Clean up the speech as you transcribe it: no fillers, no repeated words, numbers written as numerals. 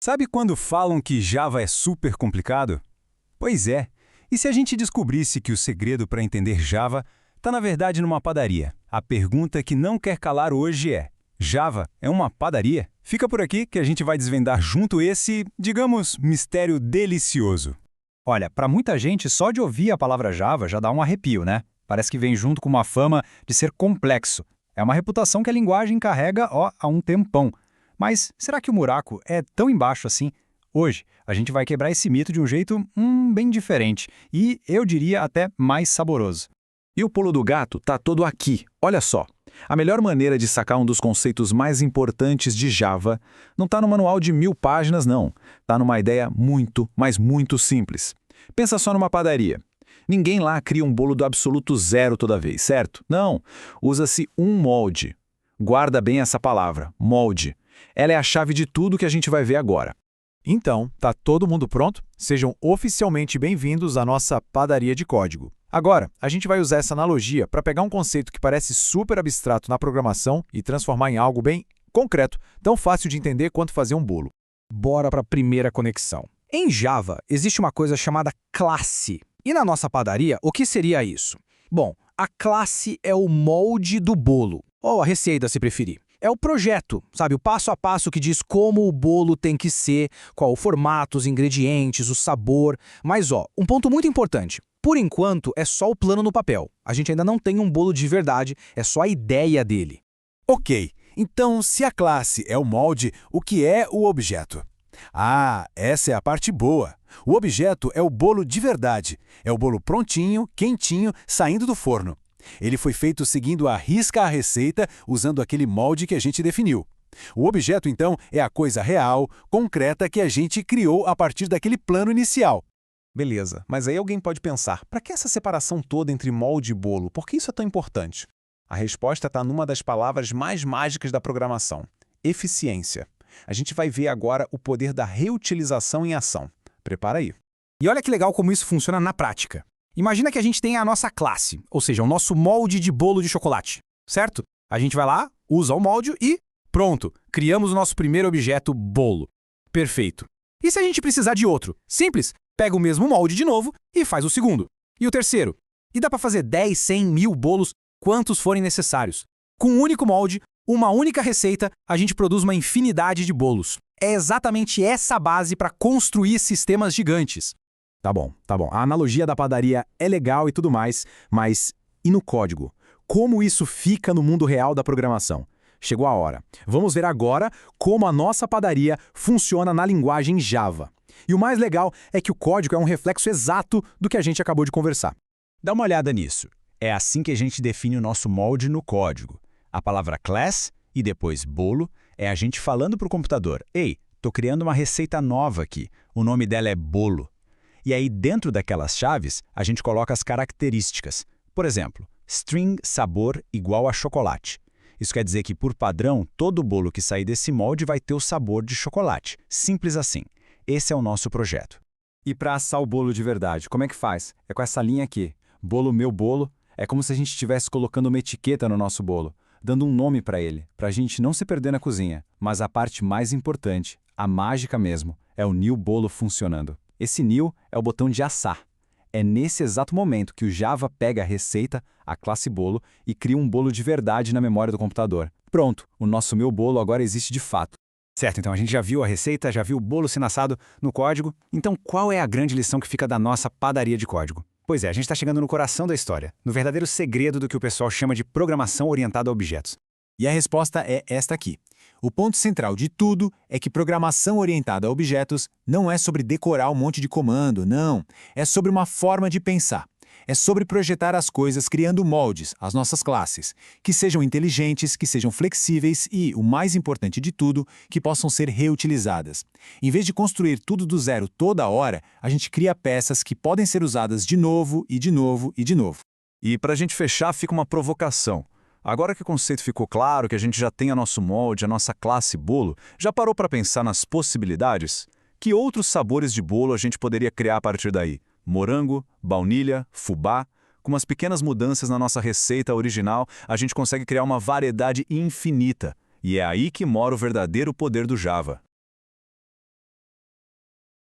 Sabe quando falam que Java é super complicado? Pois é. E se a gente descobrisse que o segredo para entender Java está, na verdade, numa padaria? A pergunta que não quer calar hoje é: Java é uma padaria? Fica por aqui que a gente vai desvendar junto esse, digamos, mistério delicioso. Olha, para muita gente, só de ouvir a palavra Java já dá um arrepio, né? Parece que vem junto com uma fama de ser complexo. É uma reputação que a linguagem carrega, há um tempão. Mas será que o buraco é tão embaixo assim? Hoje, a gente vai quebrar esse mito de um jeito bem diferente e, eu diria, até mais saboroso. E o pulo do gato tá todo aqui, olha só. A melhor maneira de sacar um dos conceitos mais importantes de Java não está no manual de 1000 páginas, não. Está numa ideia muito, mas muito simples. Pensa só numa padaria. Ninguém lá cria um bolo do absoluto zero toda vez, certo? Não. Usa-se um molde. Guarda bem essa palavra, molde. Ela é a chave de tudo que a gente vai ver agora. Então, tá todo mundo pronto? Sejam oficialmente bem-vindos à nossa padaria de código. Agora, a gente vai usar essa analogia para pegar um conceito que parece super abstrato na programação e transformar em algo bem concreto, tão fácil de entender quanto fazer um bolo. Bora para a primeira conexão. Em Java, existe uma coisa chamada classe. E na nossa padaria, o que seria isso? Bom, a classe é o molde do bolo, ou a receita, se preferir. É o projeto, sabe? O passo a passo que diz como o bolo tem que ser, qual o formato, os ingredientes, o sabor. Mas, um ponto muito importante. Por enquanto, é só o plano no papel. A gente ainda não tem um bolo de verdade, é só a ideia dele. Ok, então se a classe é o molde, o que é o objeto? Ah, essa é a parte boa. O objeto é o bolo de verdade. É o bolo prontinho, quentinho, saindo do forno. Ele foi feito seguindo à risca a receita, usando aquele molde que a gente definiu. O objeto, então, é a coisa real, concreta que a gente criou a partir daquele plano inicial. Beleza, mas aí alguém pode pensar, para que essa separação toda entre molde e bolo? Por que isso é tão importante? A resposta está numa das palavras mais mágicas da programação: eficiência. A gente vai ver agora o poder da reutilização em ação. Prepara aí. E olha que legal como isso funciona na prática. Imagina que a gente tem a nossa classe, ou seja, o nosso molde de bolo de chocolate, certo? A gente vai lá, usa o molde e pronto, criamos o nosso primeiro objeto, bolo. Perfeito. E se a gente precisar de outro? Simples, pega o mesmo molde de novo e faz o segundo. E o terceiro? E dá para fazer 10, 100, 1000 bolos, quantos forem necessários. Com um único molde, uma única receita, a gente produz uma infinidade de bolos. É exatamente essa base para construir sistemas gigantes. Tá bom. A analogia da padaria é legal e tudo mais, mas e no código? Como isso fica no mundo real da programação? Chegou a hora. Vamos ver agora como a nossa padaria funciona na linguagem Java. E o mais legal é que o código é um reflexo exato do que a gente acabou de conversar. Dá uma olhada nisso. É assim que a gente define o nosso molde no código. A palavra class e depois bolo é a gente falando para o computador: ei, tô criando uma receita nova aqui, o nome dela é bolo. E aí, dentro daquelas chaves, a gente coloca as características. Por exemplo, string sabor igual a chocolate. Isso quer dizer que, por padrão, todo bolo que sair desse molde vai ter o sabor de chocolate. Simples assim. Esse é o nosso projeto. E para assar o bolo de verdade, como é que faz? É com essa linha aqui. Bolo meu bolo. É como se a gente estivesse colocando uma etiqueta no nosso bolo, dando um nome para ele, para a gente não se perder na cozinha. Mas a parte mais importante, a mágica mesmo, é o new bolo funcionando. Esse new é o botão de assar. É nesse exato momento que o Java pega a receita, a classe bolo, e cria um bolo de verdade na memória do computador. Pronto, o nosso meu bolo agora existe de fato. Certo, então a gente já viu a receita, já viu o bolo sendo assado no código. Então qual é a grande lição que fica da nossa padaria de código? Pois é, a gente está chegando no coração da história, no verdadeiro segredo do que o pessoal chama de programação orientada a objetos. E a resposta é esta aqui. O ponto central de tudo é que programação orientada a objetos não é sobre decorar um monte de comando, não. É sobre uma forma de pensar. É sobre projetar as coisas criando moldes, as nossas classes, que sejam inteligentes, que sejam flexíveis e, o mais importante de tudo, que possam ser reutilizadas. Em vez de construir tudo do zero toda hora, a gente cria peças que podem ser usadas de novo e de novo e de novo. E para a gente fechar, fica uma provocação. Agora que o conceito ficou claro, que a gente já tem a nosso molde, a nossa classe bolo, já parou para pensar nas possibilidades? Que outros sabores de bolo a gente poderia criar a partir daí? Morango, baunilha, fubá. Com umas pequenas mudanças na nossa receita original, a gente consegue criar uma variedade infinita. E é aí que mora o verdadeiro poder do Java.